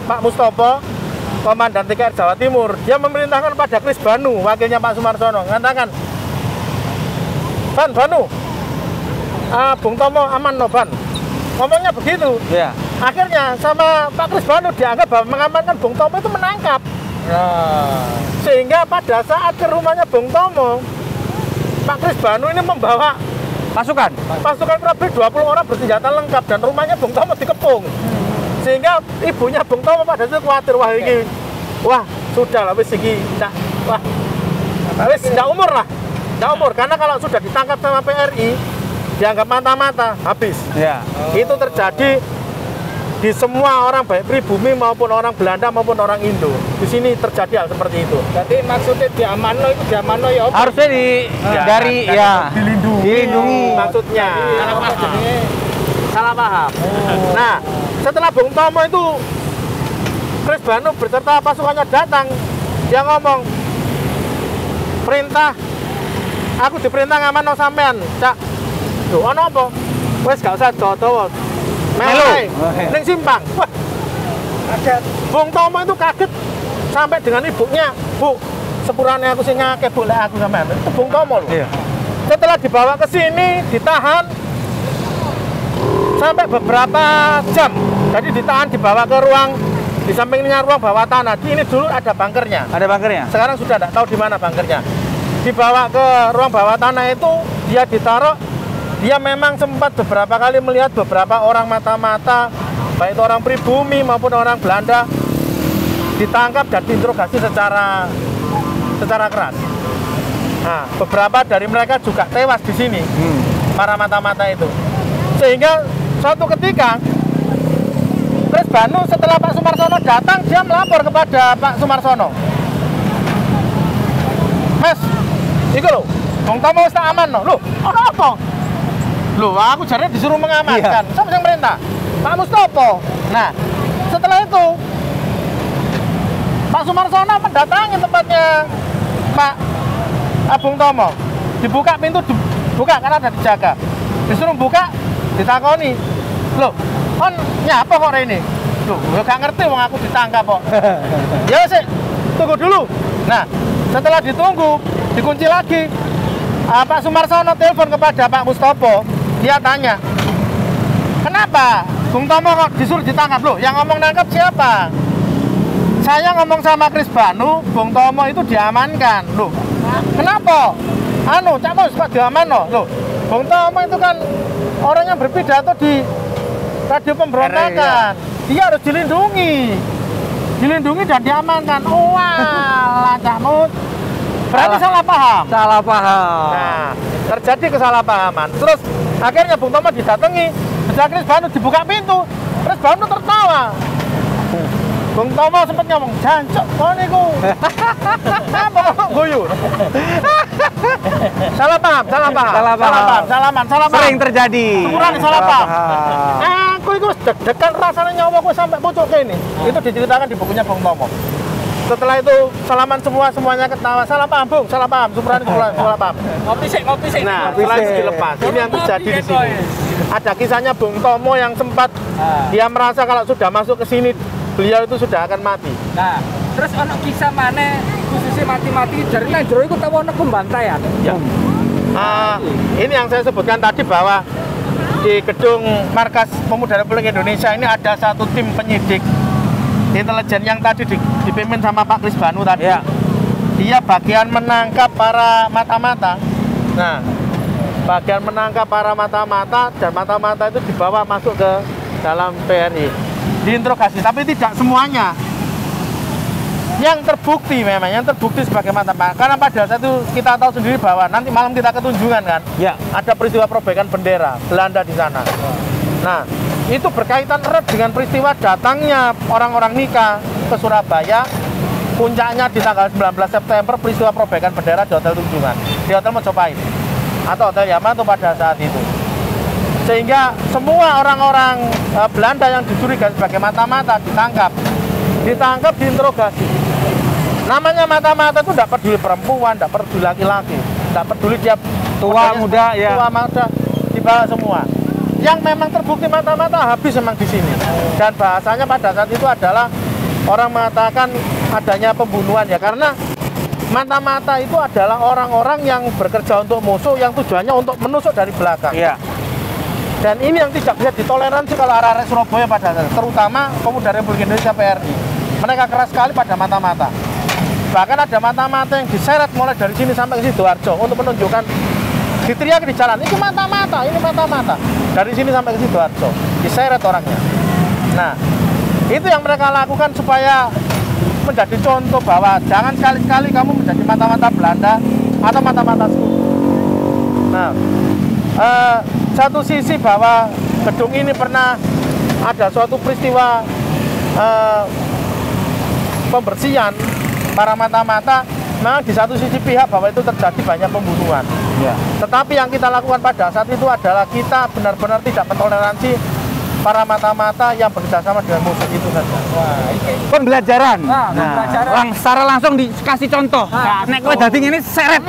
D: Pak Mustopo, Komandan TKR Jawa Timur, dia memerintahkan pada Kris Banu, wakilnya Pak Sumarsono, mengatakan, Banu, Bung Tomo aman no Ban. Ngomongnya begitu.
B: Iya.
D: Akhirnya sama Pak Kris Banu dianggap bahwa mengamankan Bung Tomo itu menangkap. Sehingga pada saat ke rumahnya Bung Tomo, Pak Kris Banu ini membawa
B: Pasukan
D: kurang lebih 20 orang bersenjata lengkap dan rumahnya Bung Tomo dikepung. Sehingga ibunya Bung Tomo pada itu khawatir, wah sudah lah wis iki wis ndak umur karena kalau sudah ditangkap sama PRI dianggap mata-mata habis.
B: Iya.
D: Itu terjadi di semua orang, baik pribumi maupun orang Belanda maupun orang Indo. Di sini terjadi hal seperti itu.
A: Jadi maksudnya diamanno itu diamanno ya apa?
B: Harusnya dari dilindungi.
D: Maksudnya salah paham. Nah, setelah Bung Tomo itu Kris Banu beserta pasukannya datang, dia ngomong, perintah, aku diperintah ngamanno sampean, Cak. Loh, ono apa? Wes gak usah dawa-dawa. Melu ning simpang. Wah. Kaget. Bung Tomo itu kaget sampai dengan ibunya, Bu, sepurane aku sing ngake Bu lek aku sampean. Itu Bung Tomo loh.
B: Iya.
D: Setelah dibawa ke sini, ditahan sampai beberapa jam. Jadi ditahan, dibawa ke ruang di sampingnya ruang bawah tanah. Ini dulu ada bunkernya.
B: Ada bunkernya?
D: Sekarang sudah tidak tahu di mana bunkernya. Dibawa ke ruang bawah tanah itu, dia ditaruh. Dia memang sempat beberapa kali melihat beberapa orang mata-mata, baik itu orang pribumi maupun orang Belanda, ditangkap dan diinterogasi secara keras. Nah, beberapa dari mereka juga tewas di sini, para mata-mata itu. Sehingga suatu ketika, Kris Banu setelah Pak Sumarsono datang, dia melapor kepada Pak Sumarsono. Mas, itu loh, Bung Tomo wis tak aman no. Loh, ono apa? Loh, aku jarang disuruh mengamankan. Siapa yang merintah? Pak Mustopo. Nah, setelah itu Pak Sumarsono mendatangi tempatnya Pak Bung Tomo. Dibuka pintu, dibuka karena ada dijaga. Disuruh buka, ditakoni. Loh, kon nyapa kok ini? Loh, gak ngerti wong aku ditangkap kok. Ya sih, tunggu dulu. Nah, setelah ditunggu, dikunci lagi. Pak Sumarsono telepon kepada Pak Mustopo. Dia tanya, kenapa Bung Tomo kok disuruh ditangkap? Loh, yang ngomong nangkap siapa? Saya ngomong sama Kris Banu, Bung Tomo itu diamankan. Loh, kenapa? Cak Mus, Pak diaman loh. Bung Tomo itu kan orang yang berpidato di radio pemberontakan. Dia harus dilindungi dan diamankan. Wah, Cak Mus. Berarti salah paham. Nah, terjadi kesalahpahaman. Terus akhirnya Bung Tomo didatangi, Kris Banu dibuka pintu, Kris Banu tertawa. Bung Tomo sempat ngomong, jancuk, kau niku. Apa kok guyu? Salah paham.
B: Sering terjadi.
D: Kurang salah paham. Aku itu deg-degan rasanya nyawa aku sampai pucuk kayak ini. Itu diceritakan di bukunya Bung Tomo. Setelah itu salaman semuanya ketawa. Salah paham, Bung. Salah paham. Suprani salah paham.
A: Ngopi sik.
D: Nah, setelah itu dilepas. Ini yang terjadi di sini. Ada kisahnya Bung Tomo yang sempat dia merasa kalau sudah masuk ke sini beliau itu sudah akan mati.
A: Nah, terus ono kisah mana khususnya mati-mati dari nang jero iku tau ono pembantaian.
D: Ya. Ini yang saya sebutkan tadi bahwa di gedung Markas Pemuda Republik Indonesia ini ada satu tim penyidik intelijen yang tadi dipimpin sama Pak Kris Banu tadi.
B: Ya.
D: dia bagian menangkap para mata-mata. Nah, bagian menangkap para mata-mata dan mata-mata itu dibawa masuk ke dalam PRI, diinterogasi, tapi tidak semuanya. Yang terbukti memang, yang terbukti sebagai mata-mata. Karena pada saat itu kita tahu sendiri bahwa nanti malam kita ketunjungan kan,
B: Ya.
D: ada peristiwa perobekan bendera Belanda di sana. Nah, itu berkaitan erat dengan peristiwa datangnya orang-orang nikah ke Surabaya. Puncaknya di tanggal 19 September peristiwa perobekan bendera di Hotel Tunjungan, di Hotel Mojopahit atau Hotel Yamato pada saat itu. Sehingga semua orang-orang Belanda yang dicurigai sebagai mata-mata ditangkap, diinterogasi. Namanya mata-mata itu tidak peduli perempuan, tidak peduli laki-laki, tidak peduli dia
B: Tua, muda, ya.
D: tua, muda, dibawa semua. Yang memang terbukti mata-mata habis memang di sini. Dan bahasanya pada saat itu adalah orang mengatakan adanya pembunuhan ya, karena mata-mata itu adalah orang-orang yang bekerja untuk musuh yang tujuannya untuk menusuk dari belakang.
B: Iya.
D: Dan ini yang tidak bisa ditoleransi kalau arah-arah Surabaya pada saat itu, terutama pemuda Republik Indonesia PRI. Mereka keras sekali pada mata-mata. Bahkan ada mata-mata yang diseret mulai dari sini sampai ke Sidoarjo untuk menunjukkan, diteriak di jalan, itu mata-mata, ini mata-mata. Dari sini sampai ke Sidoarjo, diseret orangnya. Nah, itu yang mereka lakukan supaya menjadi contoh bahwa jangan sekali-sekali kamu menjadi mata-mata Belanda atau mata-mata sekutu. Nah, satu sisi bahwa gedung ini pernah ada suatu peristiwa pembersihan para mata-mata, memang di satu sisi pihak bahwa itu terjadi banyak pembunuhan.
B: Ya.
D: Tetapi yang kita lakukan pada saat itu adalah kita benar-benar tidak mentoleransi para mata-mata yang bekerjasama dengan musuh itu saja.
B: Pembelajaran.
A: Pembelajaran.
B: Secara langsung dikasih contoh. Nek kowe dadi ngene seret.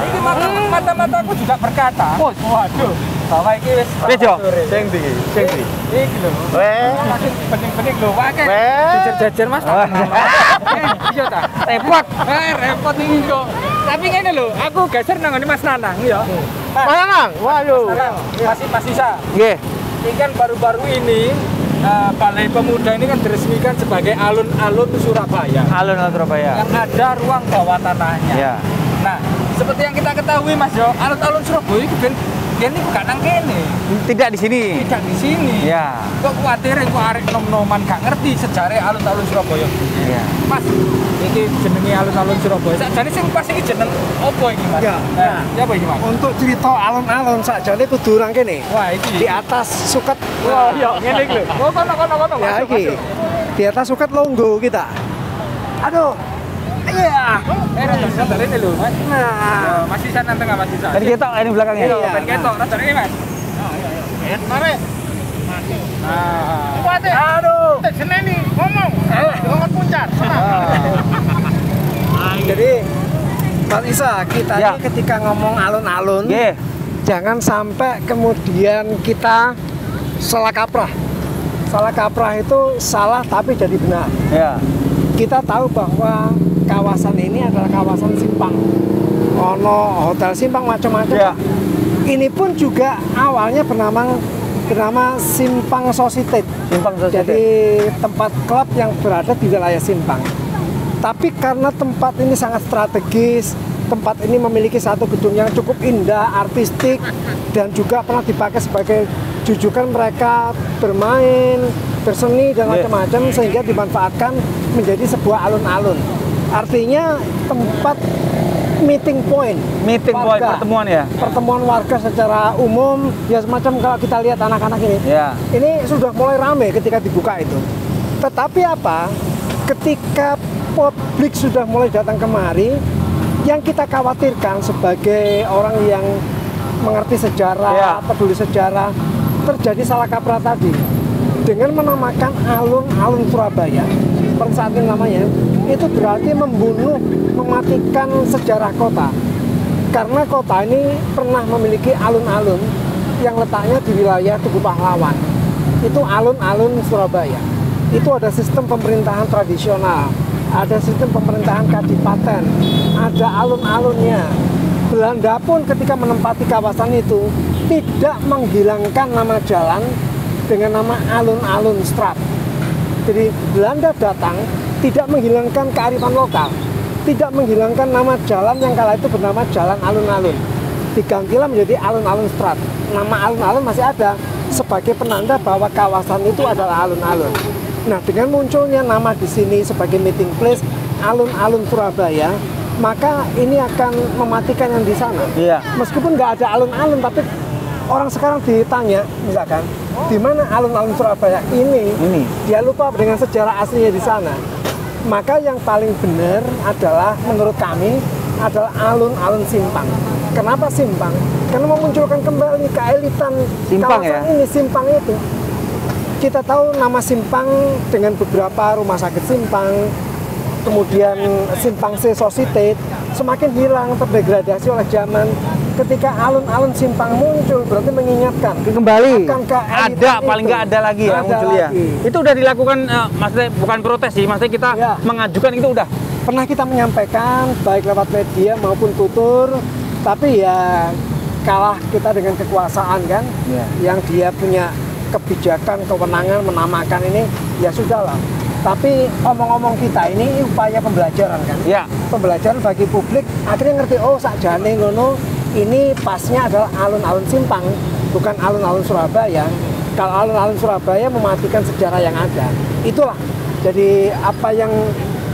A: Ini mata-mataku juga berkata. Waduh. Bahwa ini wis.
B: Wis yo.
D: Sing ndi? Sing ndi?
A: Iki lho. Bening-bening lho, wae. Jajar-jajar Mas. Iya ta.
B: Repot.
A: Repot iki kok. Tapi ngene lho, aku geser nang ngene Mas Nanang ya.
D: Mana nang? Waduh.
A: Mas Isa.
B: Nggih.
A: Ini kan baru-baru ini Balai Pemuda ini kan diresmikan sebagai alun-alun Surabaya.
B: Alun-alun Surabaya.
A: Yang ada ruang bawah tanahnya.
B: Ya.
A: Nah, seperti yang kita ketahui Mas Jo, alun-alun Surabaya itu ini bukan nang kene.
B: Tidak di sini.
A: Tidak di sini.
B: Ya.
A: Kok kuatir kok arek nom-noman gak ngerti sejarah alun-alun Surabaya.
B: Iya.
A: Mas, iki jenenge alun-alun Surabaya. Sakjane sing pas iki jeneng opo iki, Mas?
C: Ya.
A: Nah, apa iki, Mas?
C: Untuk cerita alun-alun sakjane kudu urang kene.
A: Wah, iki
C: Di atas suket.
A: Wah, iya ngene iki lho. Oh, kono.
C: Ya
A: Masuk,
C: iki.
A: masuk.
C: Di atas suket Longgo kita. Aduh. Iya.
A: Rada ini lho, Mas.
C: Nah,
A: Mas Isa nanteng Mas Isa.
B: Tadi ketok ini belakangnya.
C: Iya.
A: Ben ketok, rada ini, Mas.
D: Tarik.
A: Nah.
D: Kuat. Aduh. Seneni ngomong. Ngomong puncar.
C: jadi Mas Isa, kita
B: Ya.
C: ini ketika ngomong alun-alun,
B: Nggih.
C: jangan sampai kemudian kita salah kaprah. Salah kaprah itu salah tapi jadi benar.
B: Ya.
C: Kita tahu bahwa kawasan ini adalah kawasan simpang. Ono hotel simpang macam-macam.
B: Ya.
C: Ini pun juga awalnya bernama Simpang Society.
B: Simpang Society.
C: Jadi tempat klub yang berada di wilayah Simpang. Tapi karena tempat ini sangat strategis, tempat ini memiliki satu gedung yang cukup indah, artistik, dan juga pernah dipakai sebagai jujukan mereka bermain, berseni, dan macam-macam, sehingga dimanfaatkan menjadi sebuah alun-alun. Artinya tempat meeting point warga.
B: Pertemuan ya.
C: Pertemuan warga secara umum, ya semacam kalau kita lihat anak-anak ini.
B: Ya.
C: Ini sudah mulai ramai ketika dibuka itu. Tetapi apa? Ketika publik sudah mulai datang kemari, yang kita khawatirkan sebagai orang yang mengerti sejarah,
B: Ya.
C: peduli sejarah, terjadi salah kaprah tadi. Dengan menamakan alun-alun Surabaya, seperti saat ini namanya, itu berarti membunuh, mematikan sejarah kota. Karena kota ini pernah memiliki alun-alun yang letaknya di wilayah Tugu Pahlawan. Itu alun-alun Surabaya. Itu ada sistem pemerintahan tradisional, ada sistem pemerintahan kadipaten, ada alun-alunnya. Belanda pun ketika menempati kawasan itu tidak menghilangkan nama jalan dengan nama alun-alun Straat. Jadi Belanda datang tidak menghilangkan kearifan lokal, tidak menghilangkan nama jalan yang kala itu bernama Jalan Alun-Alun. Digantilah menjadi Alun-Alun Strat. Nama alun-alun masih ada sebagai penanda bahwa kawasan itu adalah alun-alun. Nah, dengan munculnya nama di sini sebagai meeting place alun-alun Surabaya, maka ini akan mematikan yang di sana.
B: Iya.
C: Meskipun nggak ada alun-alun, tapi orang sekarang ditanya, misalkan, di mana alun-alun Surabaya ini, dia lupa dengan sejarah aslinya di sana. Maka yang paling benar adalah menurut kami adalah alun-alun Simpang. Kenapa Simpang? Karena memunculkan kembali keelitan
B: Simpang,
C: kawasan
B: ya?
C: ini, Simpang itu. Kita tahu nama Simpang dengan beberapa rumah sakit Simpang, kemudian Simpang C Society semakin hilang, terdegradasi oleh zaman. Ketika alun-alun Simpang muncul, berarti mengingatkan
B: Kembali
C: akan keelitan
B: ada,
C: itu.
B: paling nggak ada lagi ya
C: Ada
B: muncul ya.
C: lagi.
B: Itu udah dilakukan, maksudnya bukan protes sih, maksudnya kita
C: Ya.
B: mengajukan itu udah.
C: Pernah kita menyampaikan baik lewat media maupun tutur, tapi ya kalah kita dengan kekuasaan kan,
B: Iya.
C: yang dia punya kebijakan, kewenangan menamakan ini, ya sudahlah. Tapi omong-omong kita ini upaya pembelajaran kan,
B: Ya.
C: pembelajaran bagi publik, akhirnya ngerti, oh sakjane ngono, ini pasnya adalah alun-alun Simpang, bukan alun-alun Surabaya. Kalau alun-alun Surabaya mematikan sejarah yang ada. Itulah, jadi apa yang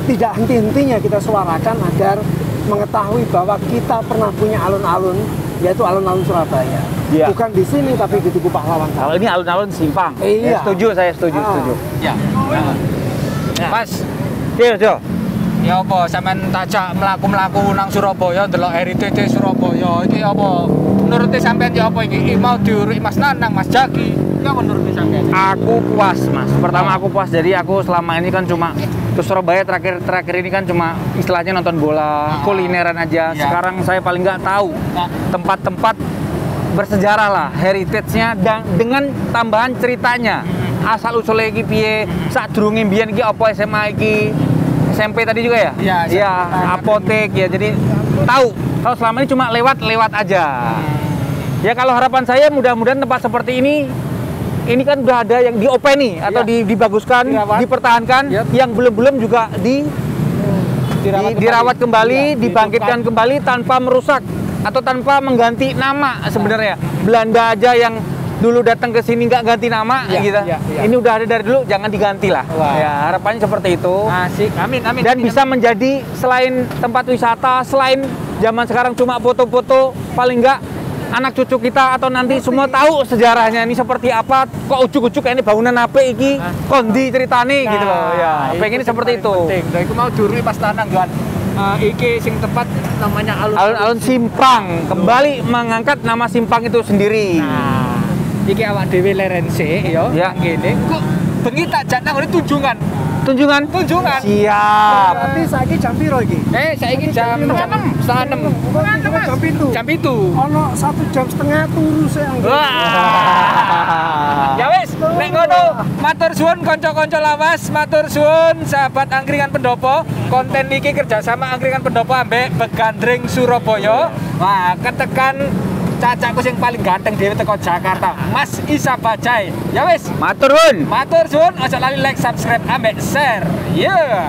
C: tidak henti-hentinya kita suarakan agar mengetahui bahwa kita pernah punya alun-alun, yaitu alun-alun Surabaya.
B: Iya.
C: Bukan di sini tapi di Tugu Pahlawan.
B: Kalau ini alun-alun Simpang.
C: Iya.
B: Ya, setuju, saya setuju,
C: Ah.
B: setuju.
A: Ya. Mas,
B: Jo.
A: ya apa sampean tajak mlaku-mlaku nang Surabaya ndelok heritage Surabaya iki apa? Menurut sampean ya apa iki? Mau diuruki Mas Nanang, Mas Jaki. Ya menurut sampean.
B: Aku puas, Mas. Pertama aku puas, jadi aku selama ini kan cuma ke Surabaya terakhir ini kan cuma istilahnya nonton bola, kulineran aja.
A: Iya.
B: Sekarang saya paling nggak tahu tempat-tempat bersejarah lah, heritage-nya dan dengan tambahan ceritanya. Asal usulnya iki piye, sadurunge mbiyen iki apa SMA iki, SMP tadi juga ya?
A: Iya,
B: Iya, apotek ya. Jadi tahu. Kalau selama ini cuma lewat aja. Ya kalau harapan saya mudah-mudahan tempat seperti ini kan udah ada yang diopeni atau dibaguskan, dipertahankan, yang belum juga dirawat kembali, dibangkitkan kembali tanpa merusak atau tanpa mengganti nama sebenarnya. Belanda aja yang dulu datang ke sini nggak ganti nama gitu. Ini udah ada dari dulu, jangan diganti lah. Ya, harapannya seperti itu.
A: Asik. Amin.
B: Dan bisa menjadi selain tempat wisata, selain zaman sekarang cuma foto-foto, paling nggak anak cucu kita atau nanti semua tahu sejarahnya ini seperti apa, kok ujuk-ujuk ini bangunan apa iki, kondi ceritane gitu loh. Ya, pengen seperti itu.
A: Penting. Nah, iku mau diuruki Mas Nanang kan. Iki sing tepat namanya
B: Alun-alun Simpang kembali mengangkat nama Simpang itu sendiri.
A: Nah, iki awak dhewe lerense ya.
B: Ya.
A: Ngene. Kok bengi tak jak nang ngene tunjungan.
B: Tunjungan? Siap.
C: Berarti saiki jam piro iki?
A: Saiki jam 6, setengah 6.
C: Jam 7.
A: Jam 7.
C: Ono 1 jam setengah turu sih anggen.
A: Wah. Ya wis, nek ngono, matur suwun kanca-kanca lawas, matur suwun sahabat Angkringan Pendopo. Konten iki kerjasama Angkringan Pendopo ambek Begandring Surabaya. Wah, ketekan cacakku sing paling ganteng dhewe teko Jakarta, Mas Isa Bajai. Ya wis,
B: Matur nuwun.
A: matur suwun, aja lali like, subscribe ambek share. Yeah.